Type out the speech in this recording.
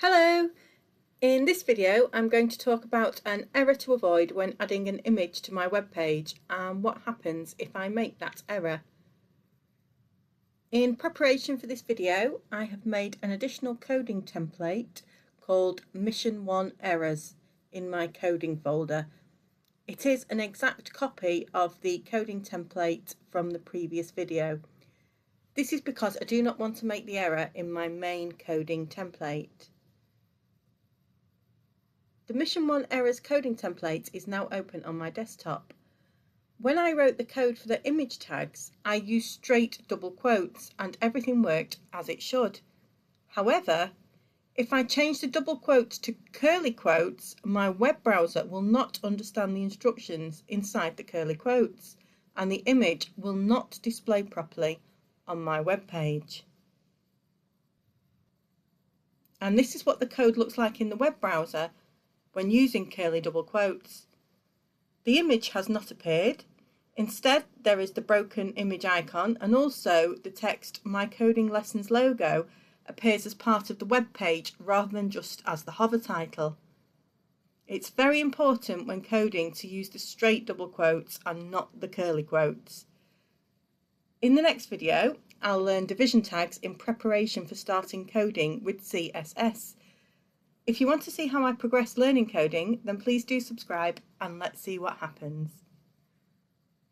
Hello! In this video I'm going to talk about an error to avoid when adding an image to my web page and what happens if I make that error. In preparation for this video I have made an additional coding template called Mission 1 Errors in my coding folder. It is an exact copy of the coding template from the previous video. This is because I do not want to make the error in my main coding template. The Mission 1 Errors coding template is now open on my desktop. When I wrote the code for the image tags, I used straight double quotes and everything worked as it should. However, if I change the double quotes to curly quotes, my web browser will not understand the instructions inside the curly quotes, and the image will not display properly on my web page. And this is what the code looks like in the web browser when using curly double quotes. The image has not appeared. Instead, there is the broken image icon, and also the text "My Coding Lessons" logo appears as part of the web page rather than just as the hover title. It's very important when coding to use the straight double quotes and not the curly quotes. In the next video, I'll learn division tags in preparation for starting coding with CSS. If you want to see how I progress learning coding, then please do subscribe and let's see what happens.